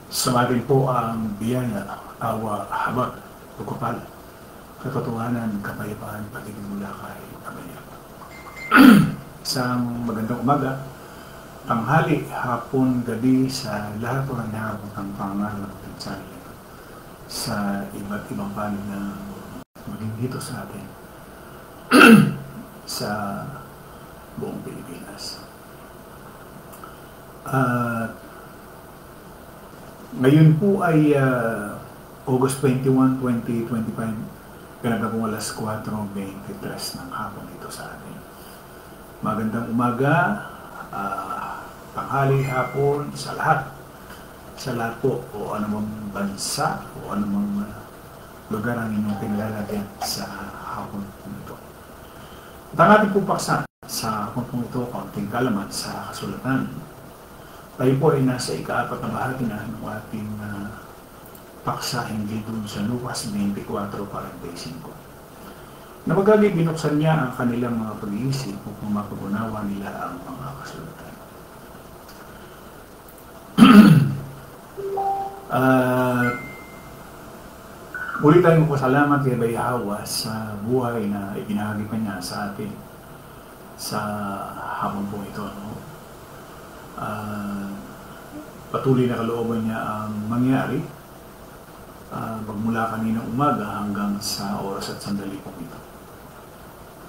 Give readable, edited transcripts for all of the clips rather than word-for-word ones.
Sumarin po ang biyaya, awa, habag, pagkupal, katotohanan, kapayapaan, pagiging mula kay Pamilya. Isang magandang umaga, tanghali, hapon, gabi sa lahat po ng nakaputang pangalan ng pinsali sa iba't ibang panig na maging dito sa atin sa buong Pilipinas. Ngayon po ay August 21, 2025, ganap na pong alas 4:23 ng hapon ito sa atin. Magandang umaga, tanghali, hapon, sa lahat po, o anumang bansa, o anumang lugar ang inyong pinalalagyan sa hapon po ito. At ang ating po paksa sa hapon po ito, kaunting kalaman sa kasulatan. Tayo po ay nasa ika-4 na bahagi na ng ating paksa hinggil dun sa Lucas 24:45. Na magaling binuksan niya ang kanilang mga pag-iisip upang mapag-unawa nila ang mga kasulatan. Muli tayong pasalamat kay Bayahawa sa buhay na ibinahagi pa niya sa atin sa hapon po ito. No? Patuloy na kalooban niya ang mangyari magmula kaninang umaga hanggang sa oras at sandali po ito.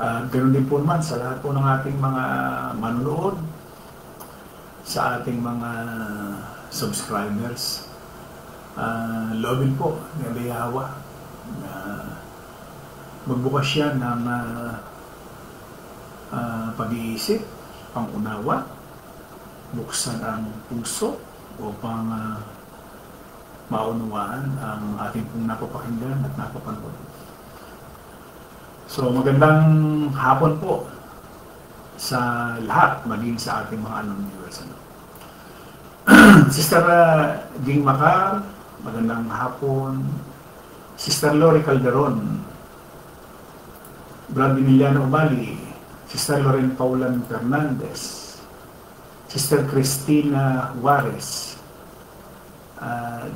Ganoon din po naman sa lahat po ng ating mga manunood, sa ating mga subscribers. Loobin po ni Bayahawa na magbukas siya ng pag-iisip, pangunawa, buksan ang puso upang maunawaan ang ating pong napapakinggan at napapanood. So magandang hapon po sa lahat, maging sa ating mga viewers. Sister Ging Macar, magandang hapon. Sister Lori Calderon, Brad Emiliano Umali, Sister Loren Paulan Fernandez, Sister Cristina Juarez,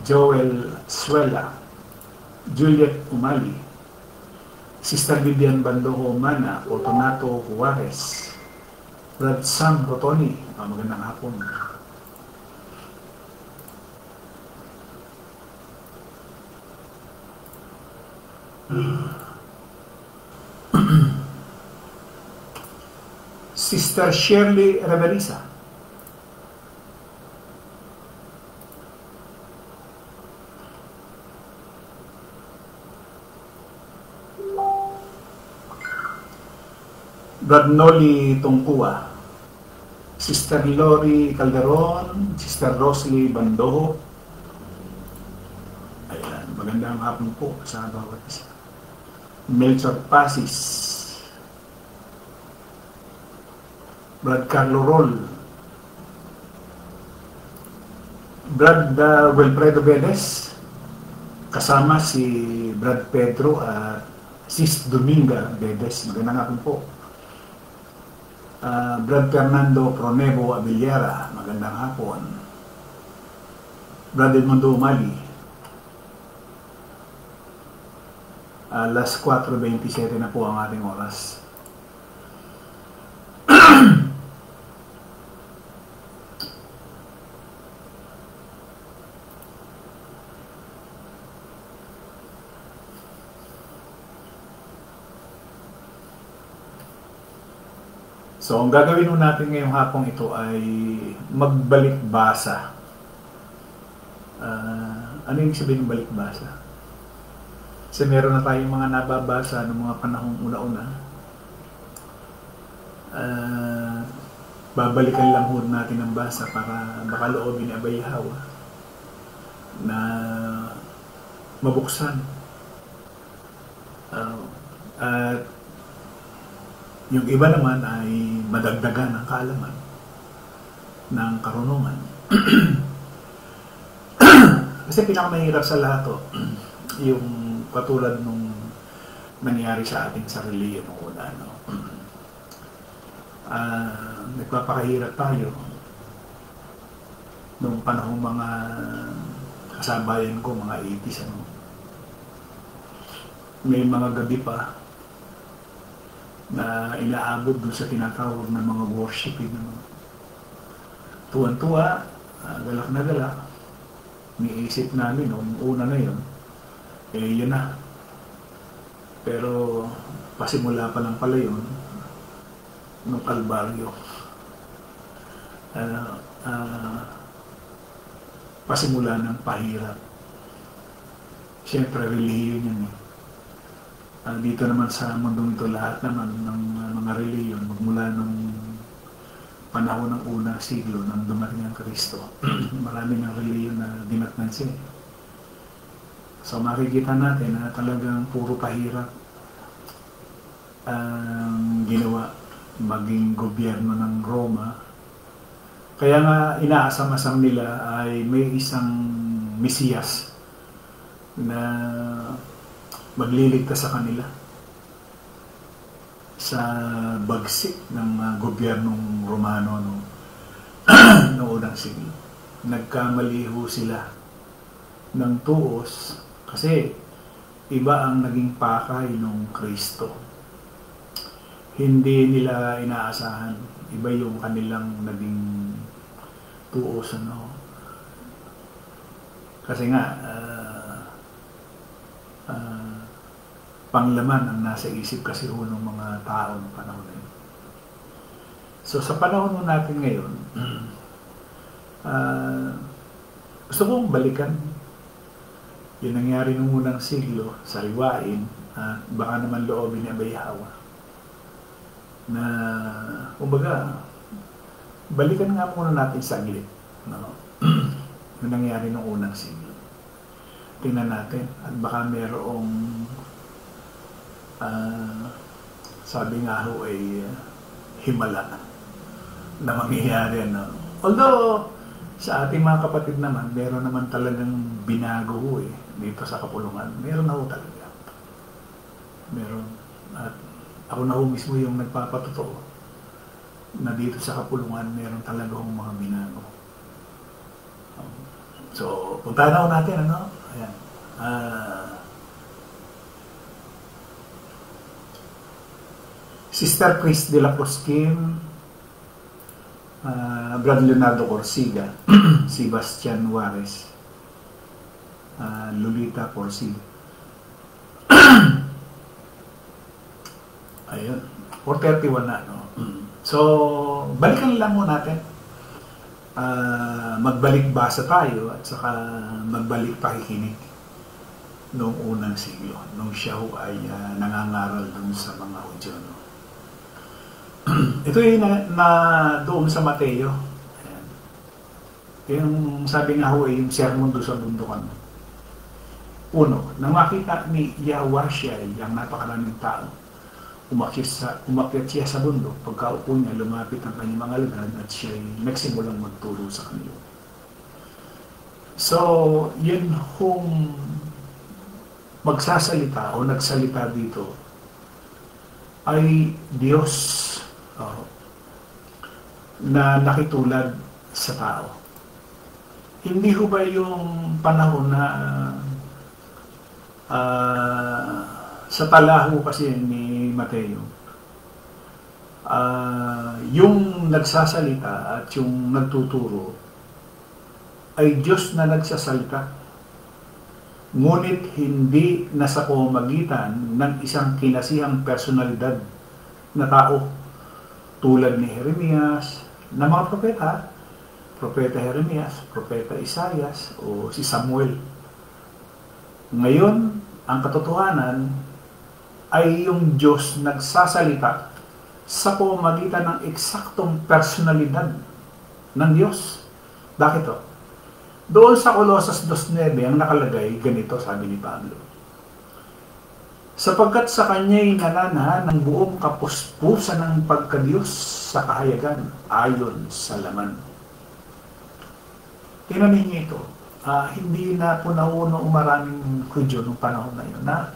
Joel Suela, Juliet Umali, Sister Vivian Bandoho Mana, Fortunato Juarez, Brad Sam Rotoni, magandang hapon. Sister Shirley Reverisa, Brad Noli Tungkua, Sister Lori Calderon, Sister Rosely Bandoho. Ayan, magandang hapon po sa bawat isa. Melchor Pasis, Brad Carlo Roll, Brad Wilfredo Vedes, kasama si Brad Pedro at Sis Dominga Vedes. Magandang hapon po. Brad Fernando Pronevo Abiliera, magandang hapon. Brad Edmundo Umali, alas 4:27 na po ang ating oras. So, ang gagawin natin ngayong hapong ito ay magbalik basa. Ano yung sabihin ng balik basa? Kasi meron na tayong mga nababasa ng mga panahong una-una. Babalikan lang ho natin ang basa para baka loobin ni Bayahawa na mabuksan. At yung iba naman ay madagdagan ng kaalaman, ng karunungan. Kasi pinakamahirap sa lahat yung katulad nung nangyari sa ating sarili yung una. Nagpapakahirap tayo nung panahong mga kasabayan ko, mga 80s, ano. May mga gabi pa na inaabot dun sa tinatawag ng mga worshiping, ano. Tuwan-tuwa, galak na galak. Niisip namin, nung una na yun, yun na. Pero pasimula pa lang pala yun, nung Kalbaryo. Pasimula ng pahirap. Siyempre, relihiyon yun eh. Dito naman sa mundong ito, lahat naman ng mga relihiyon, magmula nung panahon ng unang siglo nang dumating ang Kristo, marami ng relihiyon na dinatnan siya. So makikita natin na talagang puro pahirap ang ginawa maging gobyerno ng Roma. Kaya nga inaasam-asam nila ay may isang Mesiyas na magliligtas sa kanila sa bagsik ng gobyernong Romano noong unang siglo. Nagkamali ho sila ng tuos kasi iba ang naging pakay ng Kristo. Hindi nila inaasahan. Iba yung kanilang naging tuos, ano. Kasi nga, panglaman ang nasa isip kasi ho ng mga tao ng panahon na yun. So sa panahon natin ngayon, gusto kong balikan yung nangyari nung unang siglo, sariwain, at baka naman loobin ni Abay Hawa. Na, kumbaga, balikan nga muna natin saglit, no? Yung nangyari nung unang siglo. Tingnan natin, at baka merong sabi nga ho ay himala na mangyayari, no? Although sa ating mga kapatid naman, meron naman talagang binago ho dito sa Kapulungan. Meron na ho talaga. Meron. At ako na ho mismo yung nagpapatotoo na dito sa Kapulungan meron talaga hong mga binago. So, punta na ho natin, ano? Ayan. Sister Chris de la Cosquin, Brad Leonardo Corsiga, Sebastian Juarez, Lolita Corsiga. Ayun, 4:31 na, no? So, balikan lang mo natin. Magbalik basa tayo at saka magbalik pakikinig noong unang siglo, nung siya ho ay nangangaral dun sa mga Hudyo, no? Ito yung na doon sa Mateo. Ayan. Yung sabi nga ho ay yung sermon doon sa bundukan. Uno, nang makita ni Yahushua yung napakaraming tao, umakyat siya sa bundok. Pagkaupo niya, lumapit ang kanyang mga alagad at siya ay nagsimulang magturo sa kanila. So, yun kung magsasalita o nagsalita dito ay Diyos na nakitulad sa tao. Hindi ho ba yung panahon na sa talaho kasi ni Mateo, yung nagsasalita at yung nagtuturo ay Diyos na nagsasalita, ngunit hindi nasa pamamagitan ng isang kinasihang personalidad na tao tulad ni Jeremias, na mga propeta, Propeta Jeremias, Propeta Isaias, o si Samuel. Ngayon, ang katotohanan ay yung Diyos nagsasalita sa pamamagitan ng eksaktong personalidad ng Diyos. Bakit to? Doon sa Colossus 2:9 ang nakalagay, ganito sabi ni Pablo. Sapagkat sa kanya'y nananahan ng buong kapuspusan ng pagkadiyos sa kahayagan ayon sa laman. Tingnan ninyo ito. Hindi na po nauno maraming Hudyo noong panahon na yun. Na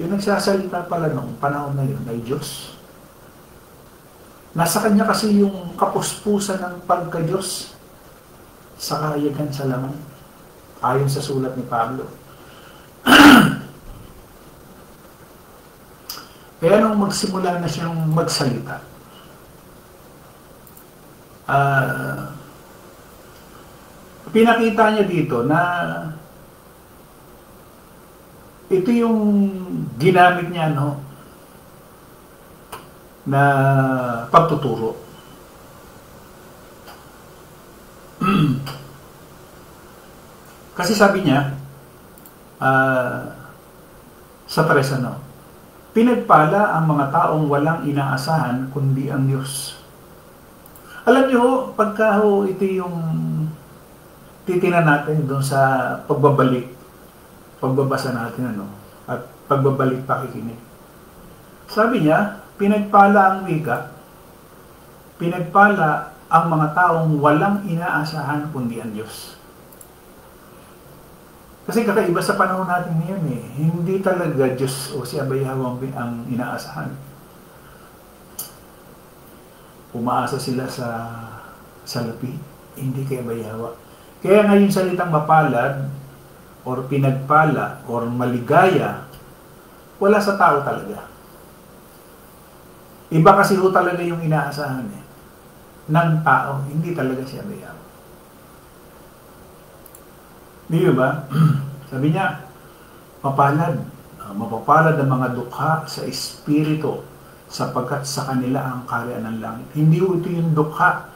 yung nagsasalita pala noong panahon na yun ay Diyos. Nasa kanya kasi yung kapuspusan ng pagkadiyos sa kahayagan sa laman. ayon sa sulat ni Pablo. Kaya nung magsimula na siyang magsalita, pinakita niya dito na ito yung ginamit niya, no, na pagtuturo. Kasi sabi niya sa 3, no, pinagpala ang mga taong walang inaasahan kundi ang Diyos. Alam niyo, pagka ito yung titinan natin doon sa pagbabasa natin, ano, at pagbabalik pakikinig. Sabi niya, pinagpala ang wika, pinagpala ang mga taong walang inaasahan kundi ang Diyos. Kasi kakaiba sa panahon natin ngayon eh. Hindi talaga Diyos o si Abay Yahweh ang inaasahan. Umaasa sila sa salapi, hindi kay Abay Yahweh. Kaya ngayon salitang mapalad, or pinagpala, or maligaya, wala sa tao talaga. Iba kasi ho talaga yung inaasahan eh, ng tao, hindi talaga si Abay Yahweh. Di ba? Sabi niya, mapapalad ang mga dukha sa espiritu sapagkat sa kanila ang kaharian ng langit. Hindi ito yung dukha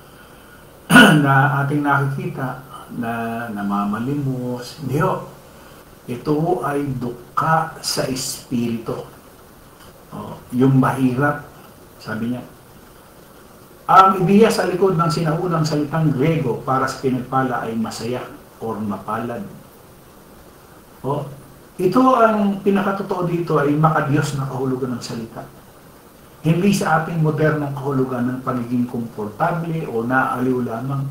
na ating nakikita na namamalimos. Hindi ho. Ito ay dukha sa espiritu. Yung mahirap, sabi niya. Ang ideya sa likod ng sinaunang salitang Grego para sa pinagpala ay masaya or mapalad. Ito ang pinakatotoo dito ay makadiyos na kahulugan ng salita. Hindi sa ating modernong kahulugan ng pagiging komportable o naaaliw lamang.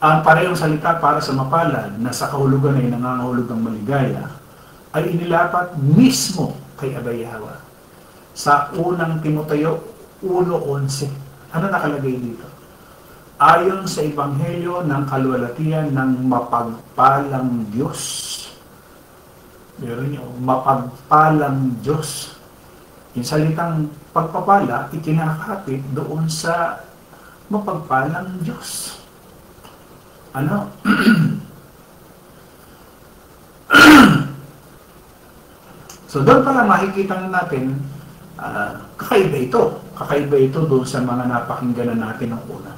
Ang parehong salita para sa mapalad na sa kahulugan ay nangangahulugang maligaya ay inilapat mismo kay Abay Yahweh. Sa unang Timoteo 1:11, ano nakalagay dito? Ayon sa Ebanghelyo ng kaluwalhatian ng mapagpalang Diyos. Meron yung mapagpalang Diyos. Yung salitang pagpapala, ikinakapit doon sa mapagpalang Diyos. Ano? So doon pala makikita natin, kakaiba ito. Kakaiba ito doon sa mga napakinggan natin ng una.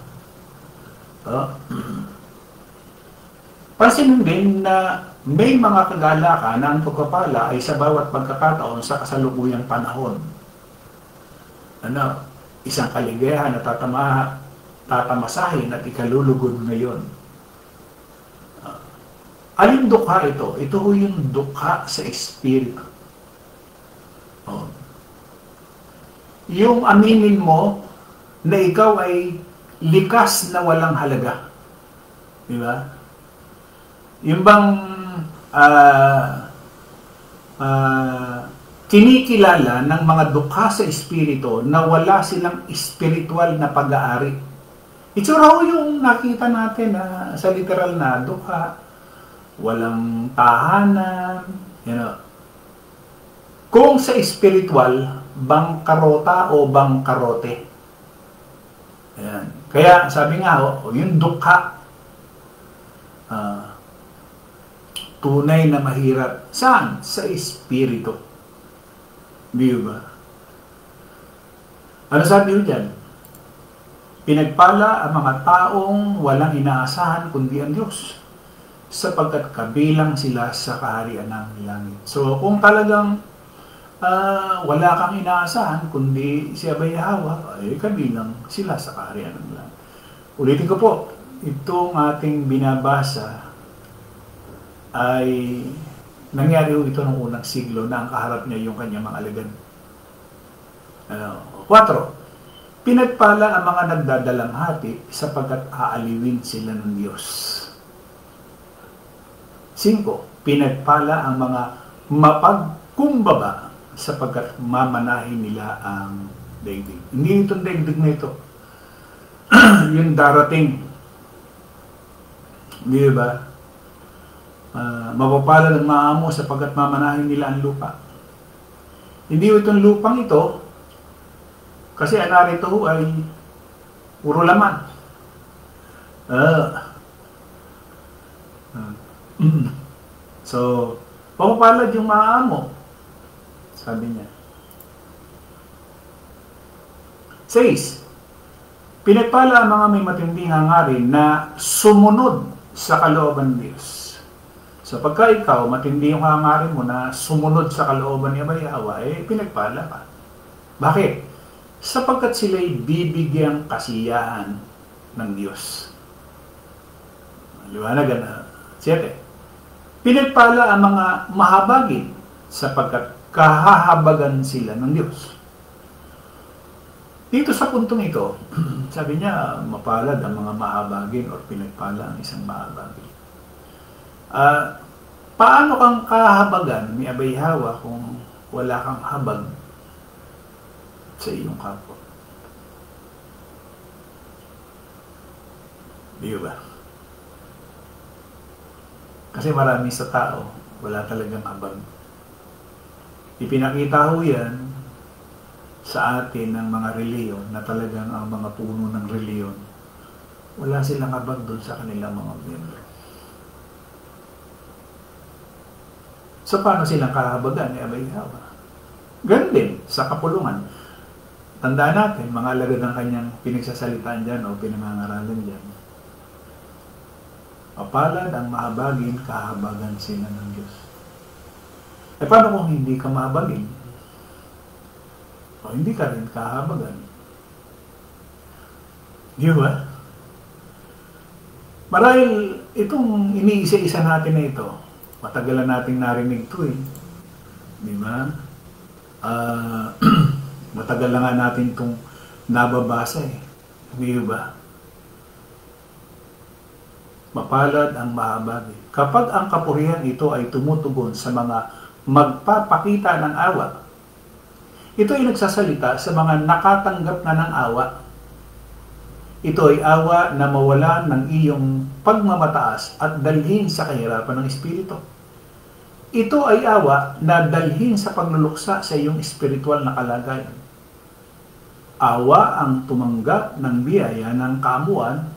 Pansinin din na may mga kagalakan na ang pagpapala ay sa bawat pagkakataon sa kasalukuyang panahon. Isang kaligayahan na tatamasahin at ikalulugod ngayon. Alin dukha ito? Ito yung dukha sa espiritu. Yung aminin mo na ikaw ay likas na walang halaga. Di ba? Yung bang kinikilala ng mga dukha sa espiritu na wala silang espiritual na pag-aari. Ito raw yung nakita natin sa literal na dukha. Walang tahanan. Kung sa espiritual, bangkarota o bangkarote. Ayan. Kaya sabi nga, yung dukha, tunay na mahirap. Saan? Sa espiritu. Di ba? Ano sabi ko dyan? Pinagpala ang mga taong walang inaasahan kundi ang Diyos, sapagkat kabilang sila sa kaharian ng langit. So, kung talagang wala kang inaasahan kundi si Abay Yahweh, ay kabilang sila sa kaharian ng langit. Ulitin ko po, itong ating binabasa ay nangyari ito noong unang siglo na ang kaharap niya yung kanyang mga alagad. 4. Pinagpala ang mga nagdadalang hati sapagkat aaliwin sila ng Diyos. 5. Pinagpala ang mga mapagkumbaba sapagkat mamanahin nila ang daigdig. Hindi itong daigdig na ito. Yung darating Di ba? Mapapalad ang maamo sapagkat mamanahin nila ang lupa. Hindi itong lupang ito, kasi ang narito ay puro laman. So, mapapalad yung maamo, sabi niya. Says, pinagpala ang mga may matinding hangarin na sumunod sa kalooban ng Diyos. So pagka ikaw, matindi yung hangarin mo na sumunod sa kalooban ni Abayawa, pinagpala ka. Bakit? Sapagkat sila'y bibigyang kasiyahan ng Diyos. Liwanag na. 7. Pinagpala ang mga mahabagin sapagkat kahahabagan sila ng Diyos. Dito sa puntong ito, sabi niya, mapalad ang mga mahabagin o pinagpala ang isang mahabagin. Paano kang kahabagan ni Abayhawa kung wala kang habag sa iyong kapwa? Di ba? Kasi marami sa tao, wala talagang habag. Ipinakita ho yan sa atin ng mga reliyon na talagang ang mga puno ng reliyon, wala silang habag doon sa kanilang mga miyembro. So, paano silang kahabagan ni Abayhawa? Ganun din, sa kapulungan. Tandaan natin, mga alagad ng kanyang pinagsasalitaan dyan o pinamangaralan dyan. Mapalad ang mahabagin, kahabagan sila ng Diyos. Paano kung hindi ka mahabagin? O hindi ka rin kahabagan. Di ba? Marahil itong iniisa-isa natin na ito, matagalan nating narinig ito eh. Di ba? Matagal na nga natin itong nababasa eh. Di ba? Mapalad ang mahabagin. Kapag ang kapurihan ito ay tumutugon sa mga magpapakita ng awa, ito ay nagsasalita sa mga nakatanggap na ng awa. Ito ay awa na mawala ng iyong pagmamataas at dalhin sa kahirapan ng Espiritu. Ito ay awa na dalhin sa pagluluksa sa iyong espiritual na kalagayan. Awa ang tumanggap ng biyaya ng kaamuan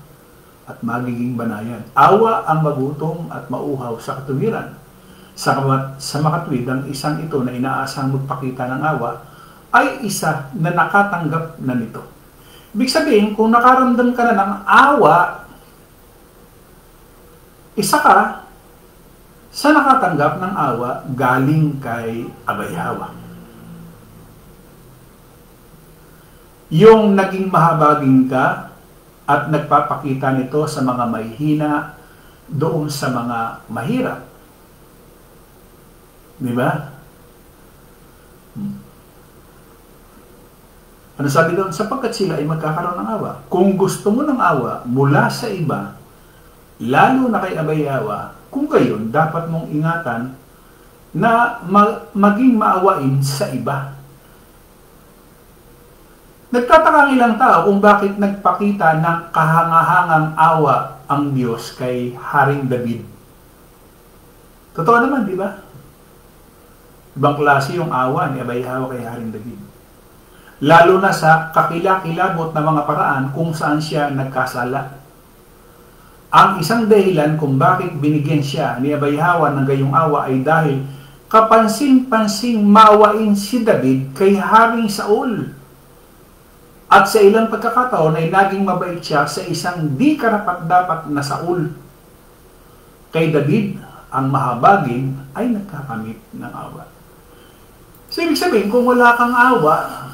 at magiging banayan. Awa ang magutom at mauhaw sa katuwiran. Sa makatwid, ang isang ito na inaasang magpakita ng awa ay isa na nakatanggap na nito. Ibig sabihin, kung nakaramdam ka na ng awa, isa ka sa nakatanggap ng awa galing kay Abayhawa. Yung naging mahabagin ka at nagpapakita nito sa mga mahihina doon sa mga mahirap. Di ba? Ano sabi doon? Sapagkat sila ay magkakaroon ng awa. Kung gusto mo ng awa mula sa iba, lalo na kay Abayhawa, kung gayon, dapat mong ingatan na maging maawain sa iba. Nagtataka ang ilang tao kung bakit nagpakita ng kahangahangang awa ang Diyos kay Haring David. Totoo naman, di ba? Ibang klase yung awa ni Abayhawa kay Haring David. Lalo na sa kakilakilabot na mga paraan kung saan siya nagkasala. Ang isang dahilan kung bakit binigyan siya ni Abayhawa ng gayong awa ay dahil kapansin-pansing maawain si David kay Haring Saul. At sa ilang pagkakataon ay naging mabait siya sa isang di karapat-dapat na Saul. Kay David, ang mahabagin ay nagkakamit ng awa. So, ibig sabihin, kung wala kang awa,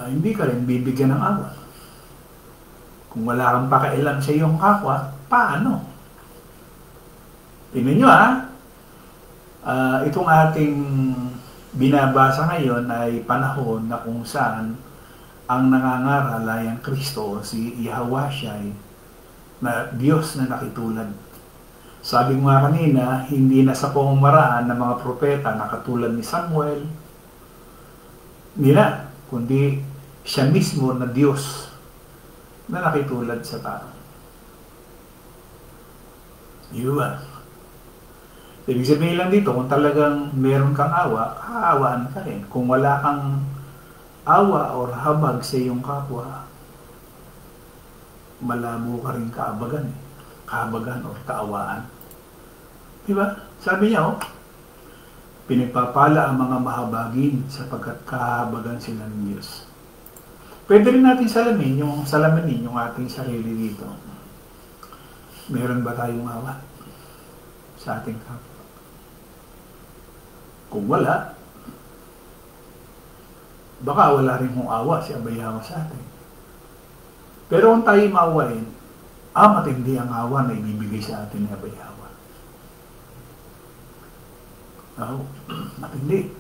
hindi ka rin bibigyan ng awa. Kung wala kang pakailan sa iyong kapwa, paano? Tingnan nyo itong ating binabasa ngayon ay panahon na kung saan ang nangangaral ay ang Kristo, si Yahweh na Diyos na nakitulad. Sabi ko nga kanina, hindi na sa pamamaraan ng mga propeta na katulad ni Samuel, nila, kundi siya mismo na Diyos na nakitulad sa tao. Di ba? Ibig sabihin lang dito, kung talagang meron kang awa, kaawaan ka rin. Kung wala kang awa or habag sa iyong kapwa, malabo ka rin kaabagan eh. Kaabagan or kaawaan. Diba? Sabi niya, pinagpapala ang mga mahabagin sapagkat kahabagan sila ng Diyos. Pwede rin natin salamanin yung ating sarili dito. Meron ba tayong awa sa ating kapwa? Kung wala, baka wala rin mong awa si Abay Hawa sa atin. Pero kung tayo maawain, matindi ang awa na ibibigay sa atin ni Abay Hawa. Matindi.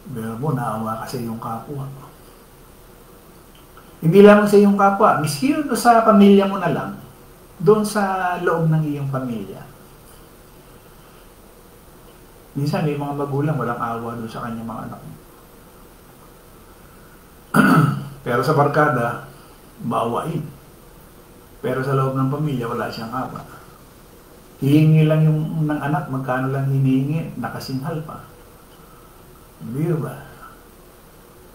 Pero mo, naawa ka sa iyong kapwa. Hindi lamang sa iyong kapwa, miski sa pamilya mo na lang, doon sa loob ng iyong pamilya. Minsan may mga magulang walang awa doon sa kanyang mga anak. Pero sa barkada, maawain. Pero sa loob ng pamilya, wala siyang awa. Hihingi lang yung ng anak, magkano lang hinihingi, nakasinghal pa. Hindi ba?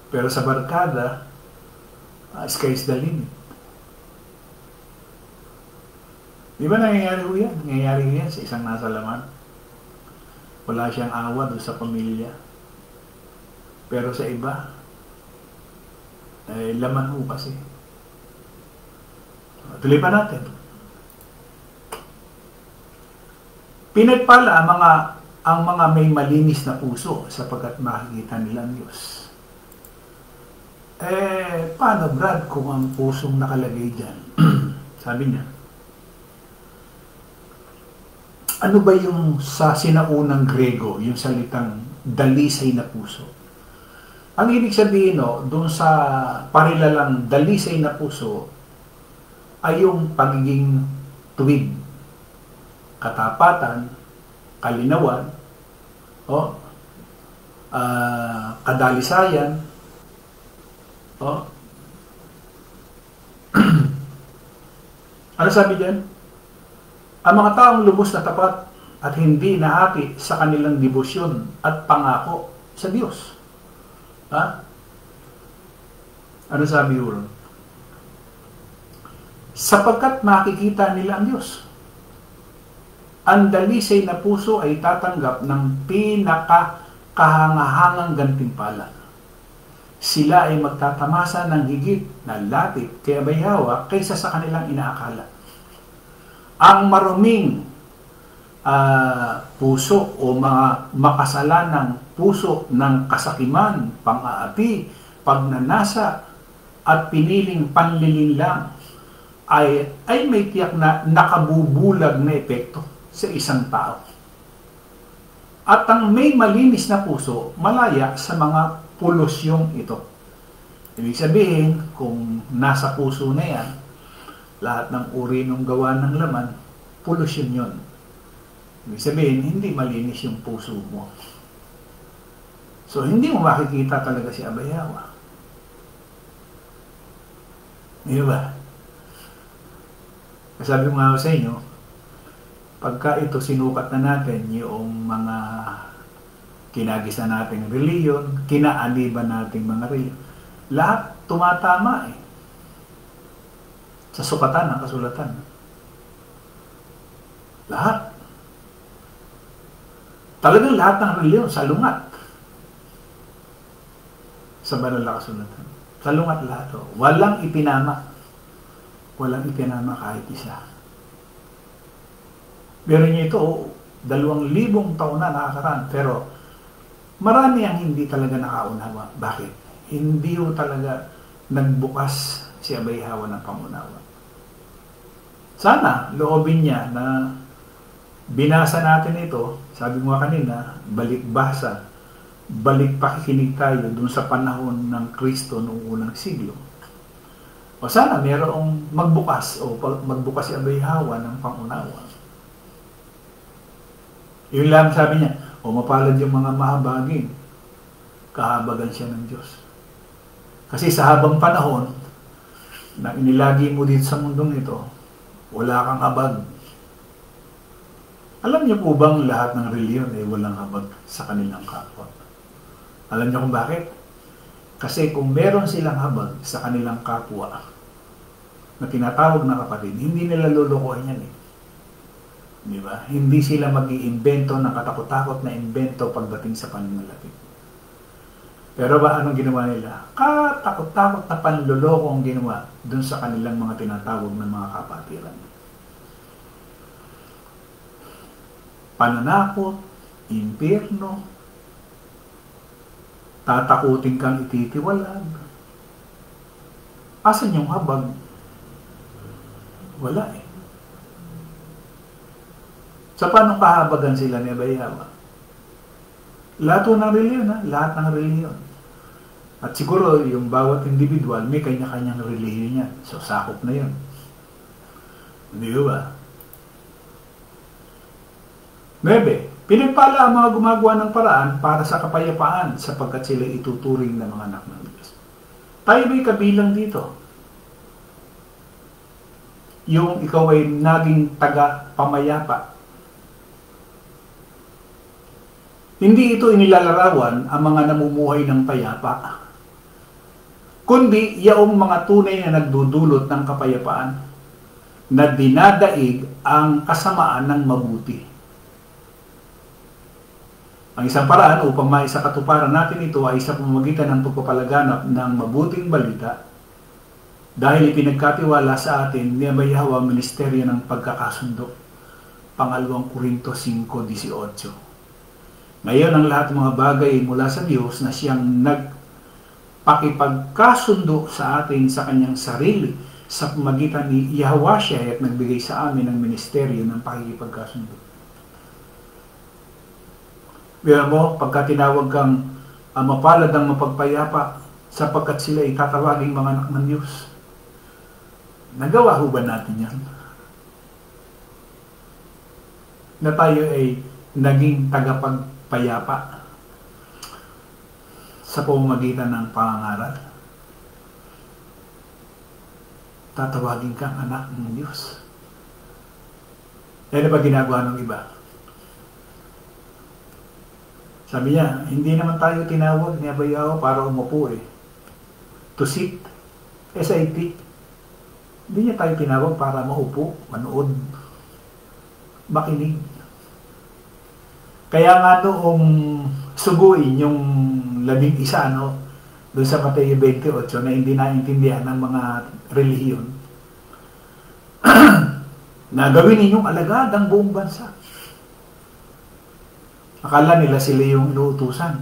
Pero sa barkada, sky's the limit. Di ba nangyayari ko yan? Nangyayari ko yan sa isang nasa laman. Wala siyang awa doon sa pamilya. Pero sa iba, laman ho kasi. Tuloy pa natin. Pinagpala ang mga may malinis na puso sapagkat makikita nila ang Diyos. Paano Brad kung ang pusong nakalagay dyan? Sabi niya, ano ba yung sa sinaunang Grego, yung salitang dalisay na puso? Ang ibig sabihin, doon sa parilalang dalisay na puso, ay yung pagiging tuwid, katapatan, kalinawan, kadalisayan, ano sabi diyan? Ang mga taong lubos na tapat at hindi nahati sa kanilang debosyon at pangako sa Diyos. Ano sabi ulo? Sapagkat makikita nila ang Diyos. Ang dalisay na puso ay tatanggap ng pinakakahangahangang gantimpala. Sila ay magtatamasa ng higit na lapit kay Abay Hawa kaysa sa kanilang inaakala. Ang maruming puso o mga makasalanang puso ng kasakiman, pang-aapi, pagnanasa at piniling panlilinlang ay may tiyak na nakabubulag na epekto sa isang tao. At ang may malinis na puso, malaya sa mga polusyong ito. Ibig sabihin, kung nasa puso na yan, lahat ng uri ng gawa ng laman, polusyon yun. Ibig sabihin, hindi malinis yung puso mo. So, hindi mo makikita talaga si Abay Hawa. Di ba? Sabi ko nga sa inyo, pagka ito sinukat na natin, yung mga kinagis na nating reliyon, kinaaniban nating mga reliyon, lahat tumatama sa sukatan ng kasulatan. Lahat. Talagang lahat ng reliyon, salungat. Sa banal na kasulatan. Salungat lahat. Walang ipinama. Walang ipinama kahit isa. Pero niya ito, 2,000 taon na nakakaraan. Pero marami ang hindi talaga nakaunawa. Bakit? Hindi ho talaga nagbukas si Abay Hawa ng pangunawa. Sana, loobin niya na binasa natin ito, sabi mo kanina, balik basa, balik pakikinig tayo dun sa panahon ng Kristo noong unang siglo. O sana mayroong magbukas si Abay Hawa ng pangunawa. Yun lang sabi niya, mapalad yung mga mahabagin, kahabagan siya ng Diyos. Kasi sa habang panahon na inilagi mo dito sa mundong ito, wala kang habag. Alam niyo po bang lahat ng reliyon ay walang habag sa kanilang kapwa? Alam niyo kung bakit? Kasi kung meron silang habag sa kanilang kapwa na tinatawag na kapatid, hindi nila lulukuhin yan eh. Di ba? Hindi sila mag-iimbento ng katakot-takot na imbento pagdating sa pananalapi. Pero ba anong ginawa nila? Katakot-takot na panluloko ang ginawa dun sa kanilang mga tinatawag na mga kapatiran. Pananakot, impyerno, tatakutin kang ititiwalag. Asan yung habag? Wala eh. Sa paano kahabagan sila ni Abayawa? Lahat ng reliyon, ha? Lahat ng reliyon. At siguro yung bawat individual may kanya-kanyang reliyon niya. So sakop na yun. Hindi ba? 9. Pinagpala ang mga gumagawa ng paraan para sa kapayapaan sapagkat sila ituturing na mga anak ng Diyos. Tayo ba'y kabilang dito? Yung ikaw ay naging taga-pamayapa. Hindi ito inilalarawan ang mga namumuhay ng payapa, kundi yaong mga tunay na nagdudulot ng kapayapaan na dinadaig ang kasamaan ng mabuti. Ang isang paraan upang maisakatuparan natin ito ay sa pamamagitan ng pagpapalaganap ng mabuting balita dahil ipinagkatiwala sa atin ni Abayawa ang ministeryo ng pagkakasundo. 2 Korinto 5:18. Ngayon ang lahat ng mga bagay mula sa Diyos na siyang nagpakipagkasundo sa atin sa kanyang sarili sa pamamagitan ni Yahweh siya at nagbigay sa amin ng ministeryo ng pakikipagkasundo. Bira mo, pagka tinawag kang mapalad ang mapagpayapa sapagkat sila itatawaging mga anak ng Diyos. Nagawa ho ba natin yan? Na tayo ay naging tagapagpayapa sa pamamagitan ng pangangaral. Tatawagin kang anak ng Diyos. Yan na ba ginagawa ng iba? Sabi niya, hindi naman tayo tinawag ni Abayawa para umupo eh. To sit, SIT. Hindi niya tayo tinawag para maupo, manood, makinig. Kaya nga noong suguin yung 11, no, doon sa Mateo 28 na hindi naintindihan ng mga relihiyon, na gawin ninyong alagad ang buong bansa. Akala nila sila yung inuutusan.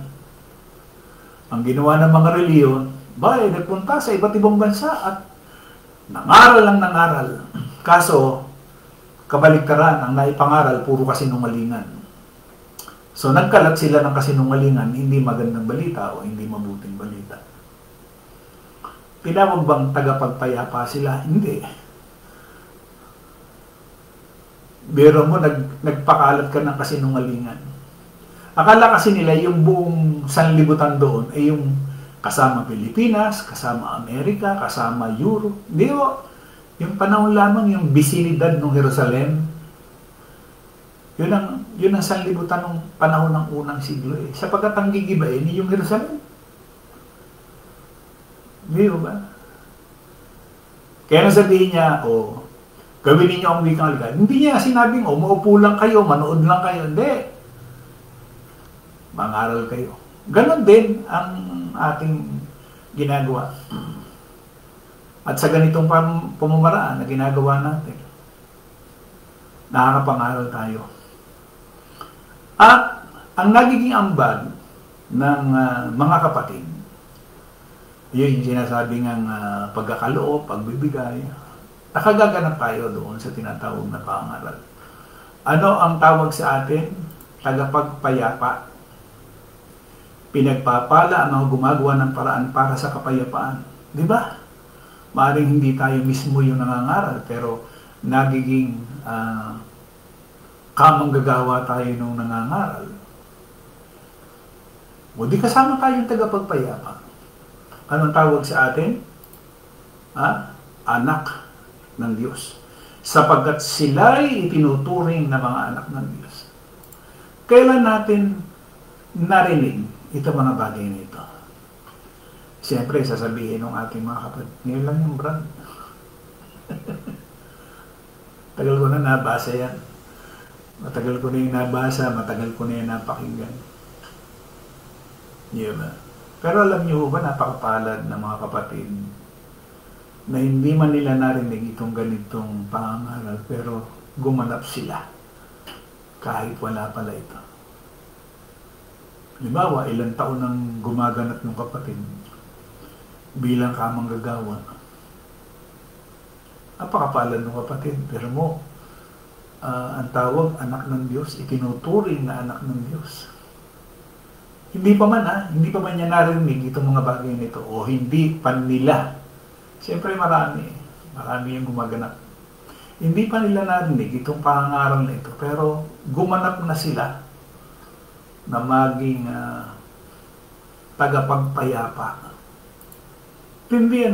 Ang ginawa ng mga reliyon, nagpunta sa iba't ibang bansa at nangaral lang nangaral. Kaso, kabaliktaran, ang naipangaral, puro kasinungalingan. So, nagkalat sila ng kasinungalingan, hindi magandang balita o hindi mabuting balita. Tinawag bang tagapagpayapa sila? Hindi. Biro mo, nagpakalat ka ng kasinungalingan. Akala kasi nila yung buong sanlibutan doon ay yung kasama Pilipinas, kasama Amerika, kasama Europe. Hindi o, yung panahon lamang yung bisinidad ng Jerusalem, yun ang sanlibutan ng panahon ng unang siglo eh. Sapagkat ang gigibain yung Jerusalem. Hindi ba? Kaya nasabihin niya, gawin ninyo ang wikang alagad. Hindi niya sinabing, maupo lang kayo, manood lang kayo. Hindi. Mangaral kayo. Ganon din ang ating ginagawa. At sa ganitong pamamaraan na ginagawa natin, nakakapangaral tayo. At ang nagiging ambag ng mga kapatid, yun yung sinasabi ng pagkakaloob, pagbibigay, nakagaganap tayo doon sa tinatawag na pangaral. Ano ang tawag sa atin? Tagapagpayapa. Pinagpapala ang mga gumagawa ng paraan para sa kapayapaan. Di ba? Maaaring hindi tayo mismo yung nangangaral, pero nagiging kamanggagawa tayo nung nangangaral. O di kasama tayong tagapagpayapa. Anong tawag sa atin? Anak ng Diyos. sapagkat sila'y itinuturing na mga anak ng Diyos. Kailan natin narinig itong mga bagay nito? Siyempre, sasabihin ng ating mga kapatid, ngayon lang yung brand. Tagal ko na nabasa yan. Matagal ko na yung nabasa, matagal ko na yung napakinggan. Diba? Pero alam niyo ba, napakapalad ng mga kapatid na hindi man nila narinig itong ganitong pangangaral, pero gumanap sila kahit wala pala ito. Halimbawa, ilang taon nang gumaganap ng kapatid bilang kamanggagawa. Napakapalad ng kapatid, pero mo, ang tawag anak ng Diyos, itinuturing na anak ng Diyos. Hindi pa man hindi pa man niya narinig itong mga bagay nito, o hindi pa nila. Siyempre marami yung gumaganap. Hindi pa nila narinig itong pangangaral na ito, pero gumanap na sila na maging tagapagpayapa. Hindi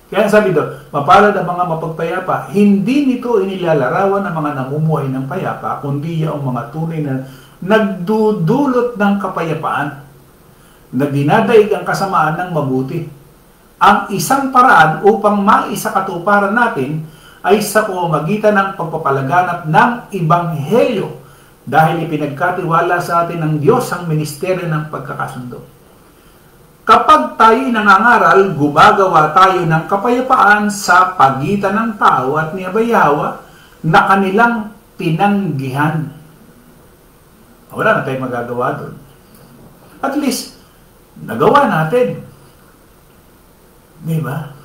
Kaya sabi doon, mapalad ang mga mapagpayapa, hindi nito inilalarawan ng mga namumuhay ng payapa, kundi ang mga tunay na nagdudulot ng kapayapaan, na dinadaig ang kasamaan ng mabuti. Ang isang paraan upang maisakatuparan natin ay sa pamamagitan ng pagpapalaganap ng Ebanghelyo, dahil ipinagkatiwala sa atin ng Diyos ang ministeryo ng pagkakasundo. Kapag tayo nangangaral, gumagawa tayo ng kapayapaan sa pagitan ng tao at ni Abayawa na kanilang tinanggihan. Wala na tayong magagawa doon. At least, nagawa natin. Di ba?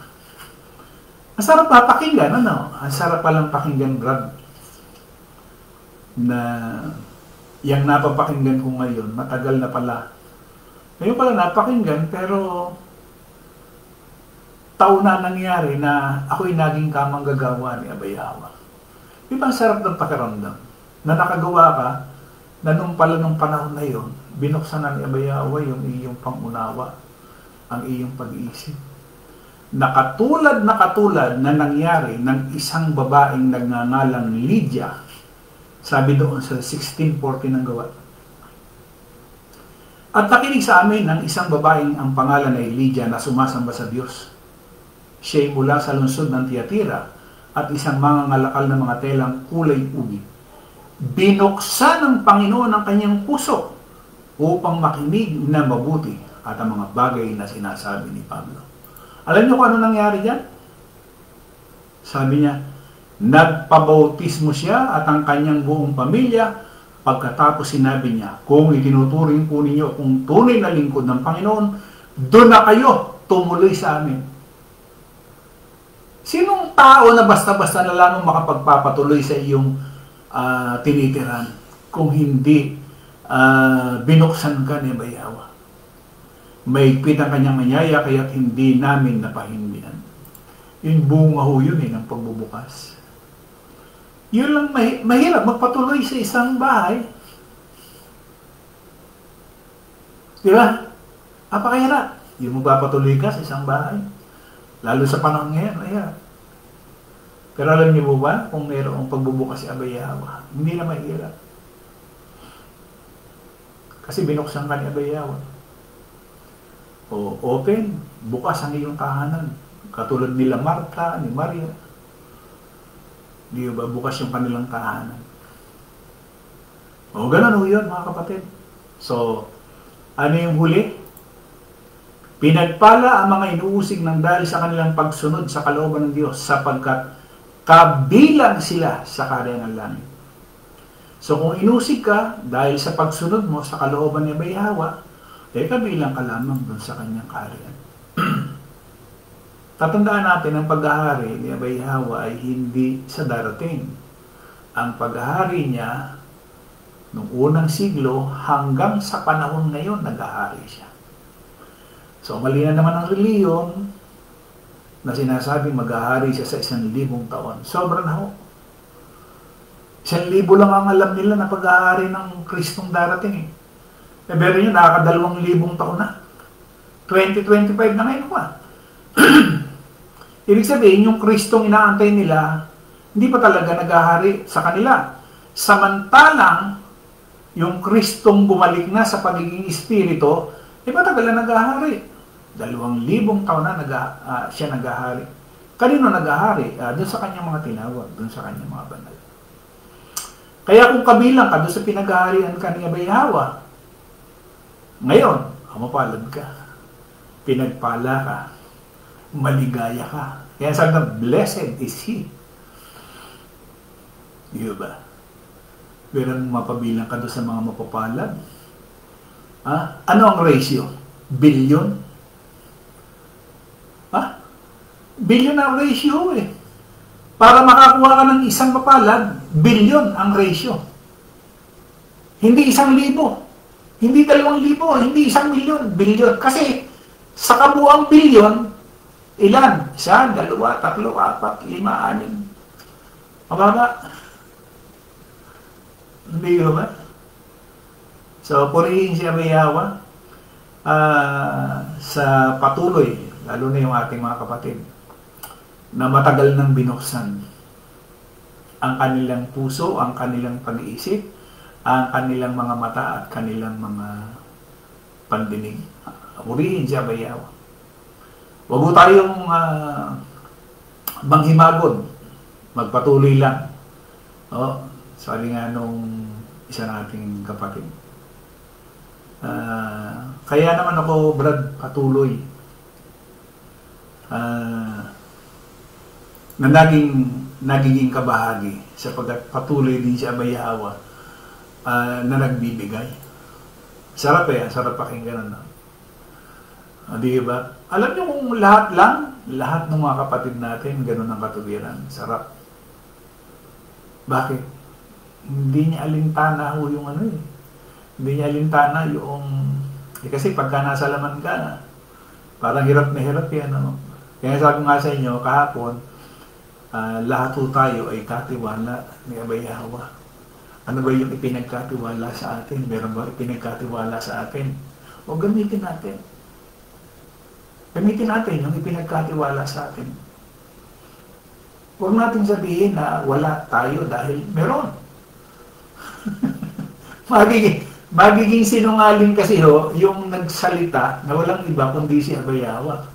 Ang sarap papakinggan, Ang sarap palang pakinggan, Brad. Na yung napapakinggan ko ngayon, matagal na pala. Ngayon pala napakinggan, pero taon na nangyari na ako'y naging kamanggagawa ni Abayawa. Di ba ang sarap ng pakiramdam? Na nakagawa ka, na nung panahon na yon, binuksan na ni Abayawa yung iyong pangunawa, ang iyong pag-iisip. Nakatulad na nangyari ng isang babaeng nagngangalang Lydia, sabi doon sa 16:40 ng Gawa. At nakinig sa amin ng isang babaeng ang pangalan ay Lydia na sumasamba sa Diyos. Siya'y mula sa lungsod ng Tiatira at isang mangangalakal na mga telang kulay ubi. Binuksan ng Panginoon ang kanyang puso upang makinig na mabuti at ang mga bagay na sinasabi ni Pablo. Alam niyo kung ano nangyari diyan? Sabi niya, nagpabautismo siya at ang kanyang buong pamilya. Pagkatapos sinabi niya, kung itinuturing po ninyo kung tunay na lingkod ng Panginoon, doon na kayo tumuloy sa amin. Sinong tao na basta-basta na lamang makapagpapatuloy sa iyong tinitiran kung hindi binuksan ka ni Abayawa? Maigpit ang kanyang manyaya kaya't hindi namin napahindihan. Yung bunga ho yun ng pagbubukas. Yun lang mahirap magpatuloy sa isang bahay. Di ba? Napakahirap. Yung magpapatuloy ka sa isang bahay. Lalo sa panahon ngayon, mahirap. Pero alam niyo ba kung mayroong pagbubukas si Abayawa, hindi na mahirap. Kasi binuksan ka ni Abayawa. O open, bukas ang iyong tahanan. Katulad nila Marta, ni Maria. Di ba bukas yung kanilang tahanan? O ganun ho yun, mga kapatid. So, ano yung huli? Pinagpala ang mga inuusig ng dahil sa kanilang pagsunod sa kalooban ng Diyos, sapagkat kabilang sila sa kaharian ng langit. So kung inusig ka dahil sa pagsunod mo sa kalooban ni Abayawa, kabilang ka lamang dun sa kanyang kaharian. Tatandaan natin ang paghahari ni Abayawa ay hindi sa darating. Ang paghahari niya noong unang siglo hanggang sa panahon ngayon nag-ahari siya. So mali na naman ang reliyon na sinasabi mag-ahari siya sa 1,000 taon. Sobra na ho. 1,000 lang ang alam nila na pag-ahari ng Kristong darating. Pero yun, nakaka-2,000 taon na. 2025 na ngayon pa. Ibig sabihin, yung Kristong inaantay nila, Hindi pa talaga naghahari sa kanila. Samantalang, yung Kristong bumalik na sa pagiging espiritu, matagal na naghahari. 2,000 taon na siya naghahari. Kanino naghahari? Doon sa kanyang mga tinawag, doon sa kanyang mga banal. Kaya kung kabilang ka doon sa pinaghaharian ka ni Abay Hawa, ngayon, mapalad ka, pinagpala ka, maligaya ka. Kaya sabi na, blessed is he. Di ba? Pero mapabilang ka doon sa mga mapapalad. Ano ang ratio? Billion? Billion ang ratio eh. Para makakuha ka ng isang mapalad, billion ang ratio. Hindi 1,000. Hindi 2,000. Hindi 1,000,000. Billion. Kasi sa kabuang billion, ilan? 1, 2, 3, 4, 5, 6. Mababa. Hindi ba? So, purihin si Abay Hawa sa patuloy, lalo na yung ating mga kapatid, na matagal nang binuksan ang kanilang puso, ang kanilang pag-iisip, ang kanilang mga mata at kanilang mga pandinig. Purihin si Abay Hawa. Huwag mo tayong manghimagon. Magpatuloy lang. Sabi nga nung isa nating kapatid. Kaya naman ako, Brad, patuloy. Na nagiging kabahagi sapagkat patuloy din si Abay Hawa na nagbibigay. Sarap sarap pakinggan na. Di ba? Alam niyo kung lahat ng mga kapatid natin, ganun ang katuwiran. Sarap. Bakit? Hindi niya alintana yung Hindi niya alintana yung... kasi pagka nasa laman ka, parang hirap na hirap yan. Kaya sabi nga sa inyo, kahapon, lahat tayo ay katiwala ni Abay Hawa. Ano ba yung ipinagkatiwala sa atin? Meron ba ipinagkatiwala sa atin? O gamitin natin. Gamitin natin yung ipinagkatiwala sa atin. Huwag natin sabihin na wala tayo dahil meron. magiging sinungaling kasi yung nagsalita na walang iba kundi si Abay Hawa.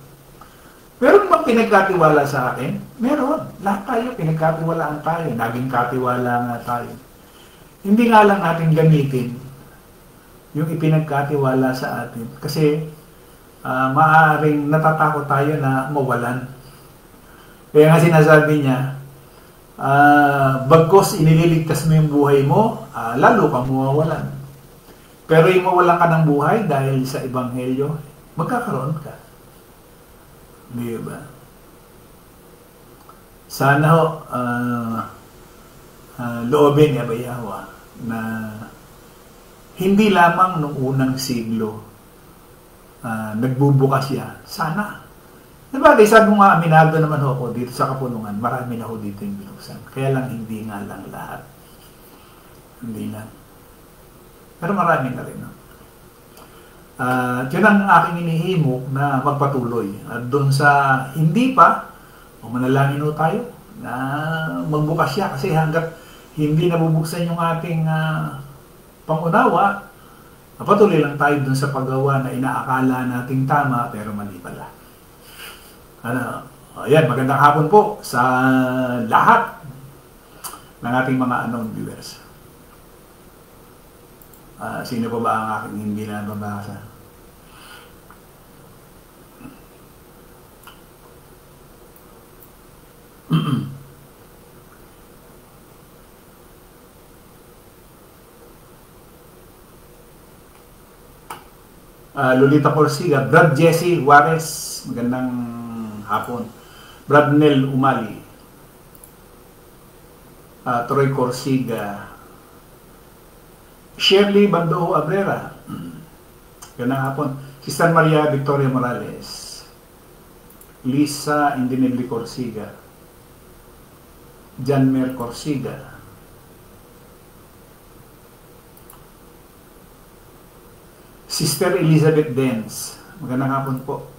Meron bang pinagkatiwala sa akin? Meron. Lahat tayo, pinagkatiwalaan tayo. Naging katiwala nga tayo. Hindi nga lang natin gamitin yung ipinagkatiwala sa atin. Kasi maaaring natatakot tayo na mawalan. Kaya nga sinasabi niya, bagkos inililigtas mo yung buhay mo, lalo kang mawawalan. Pero yung mawalan ka ng buhay dahil sa Ebanghelyo, magkakaroon ka. Di ba? Sana loobin ni Abay Hawa na hindi lamang noong unang siglo nagbubukas siya. Sana. Diba? Sabi mo nga, aminado naman ako dito sa Kapulungan, marami na ako dito yung binuksan. Kaya lang hindi nga lang lahat. Hindi lang. Pero marami na rin. Yun ang aking inihimok na magpatuloy. At doon sa hindi pa, manalangin ho tayo na magbukas siya. Kasi hanggat hindi nabubuksan yung ating pangunawa, patuloy lang tayo doon sa paggawa na inaakala nating tama pero mali pala. Ayan, magandang hapon po sa lahat ng ating mga unknown viewers. Sino pa ba ang aking hindi na nabasa? Lolita Corsiga, Brad Jesse Juarez, magandang hapon. Brad Nel Umali, Troy Corsiga, Shirley Bandoho Abrera, magandang hapon. Sister Maria Victoria Morales, Lisa Indinelli Corsiga, Janmer Corsiga, Sister Elizabeth Dens, magandang hapon po.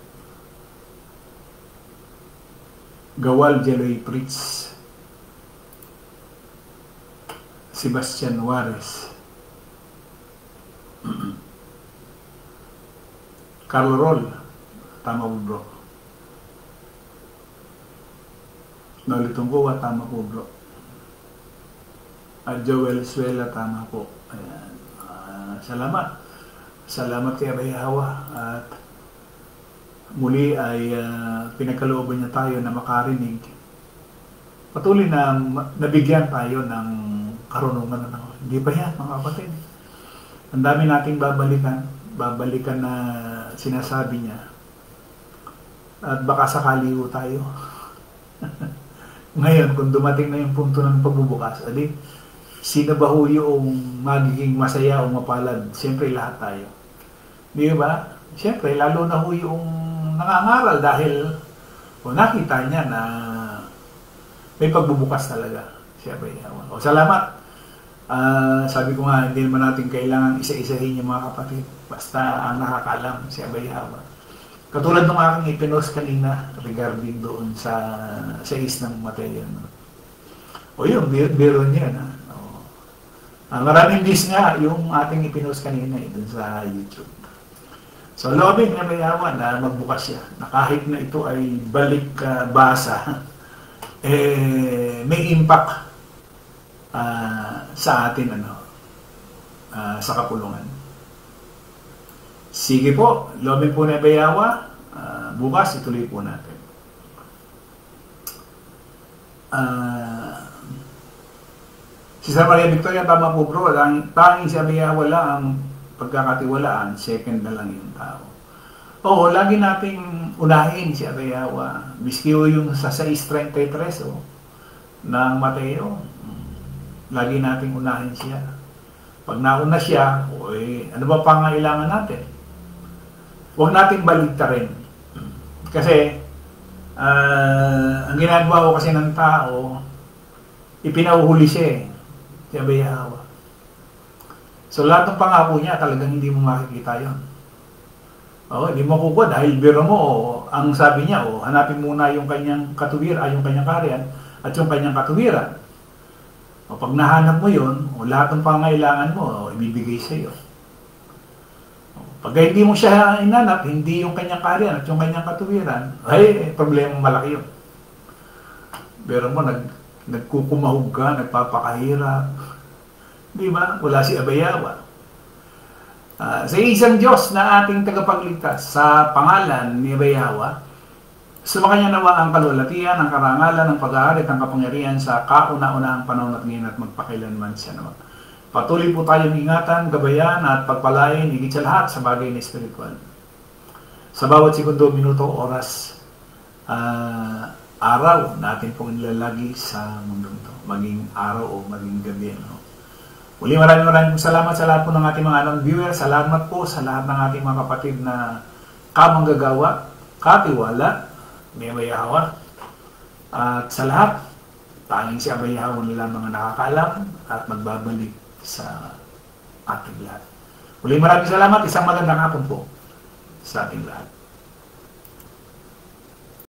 Gawal Jeloy Pritz, Sebastian Juarez. Carlo Roll. Tama po bro. Nolitong ko, tama po bro. At Joel Suela, tama po. Ayan. Salamat. Salamat kay Abay Hawa. At muli ay pinagkalooban niya tayo na makarinig. Patuloy na nabigyan tayo ng karunungan. Hindi ba yan mga kapatid? Ang dami nating babalikan na sinasabi niya. At baka sakali ho tayo. Ngayon, kung dumating na yung punto ng pagbubukas, adi, sino ba ho yung magiging masaya o mapalad? Siyempre lahat tayo. Di ba? Siyempre, lalo na ho yung nangangaral dahil nakita niya na may pagbubukas talaga. Siyempre, salamat. Sabi ko nga, hindi naman natin kailangan isa-isahin yung mga kapatid. Basta ang nakakaalam, si Abay Hawa. Katulad ng aking ipinost kanina regarding doon sa is ng Mateo. No? O yun, biro niya. Maraming views nga yung ating ipinost kanina doon sa YouTube. So, lobbying na may Hawa na magbukas siya. Na kahit na ito ay balik basa, may impact sa atin sa kapulungan. Sige po, lobbying po na Bayawa, bukas ituloy po natin. Si Sir Maria Victoria, tama po bro, tanging si Bayawa lang ang pagkakatiwalaan, second na lang yung tao. Oo, lagi nating unahin si Bayawa, miski yung sa 6:33 ng Mateo, lagi nating unahin siya. Pag nauna siya, ano ba pangailangan natin? Huwag nating baligtarin. Kasi, ang ginagawa ko kasi ng tao, ipinauhuli siya si Abay Hawa. So, lahat ng pangako niya, talagang hindi mo makikita yun. Hindi mo kukuha dahil biro mo, ang sabi niya, hanapin muna yung kanyang katuwiran, yung kanyang karyan, at yung kanyang katuwiran. Pag nahanap mo yun, lahat ng pangailangan mo, ibibigay sa iyo. Pag hindi mo siya inanap, hindi yung kanyang karyan at yung kanyang katuwiran, ay, problema malaki yun. Pero mo, nagkukumahog ka, nagpapakahirap. Di ba? Wala si Abay Hawa. Sa isang Diyos na ating tagapagligtas, sa pangalan ni Abay Hawa, sumakanya nawa ang kalulatian, ang karangalan, ang pag-aarit, ang kapangyarihan sa kauna-unahang panahon at ngayon at magpakailanman siya naman. Patuloy po tayong ingatan, gabayan at pagpalain, higit sa lahat sa bagay na espiritual. Sa bawat segundo, minuto, oras, araw natin pong nilalagi sa mundo ito. Maging araw o maging gabi. Muli maraming salamat sa lahat po ng ating mga viewers. Salamat po sa lahat ng ating mga kapatid na kamanggagawa, katiwala, may Abay Hawa. At sa lahat, tanging si Abay Hawa nila mga nakakaalam at magbabalik sa ating lahat. Muli maraming salamat. Isang magandang hapon po sa ating lahat.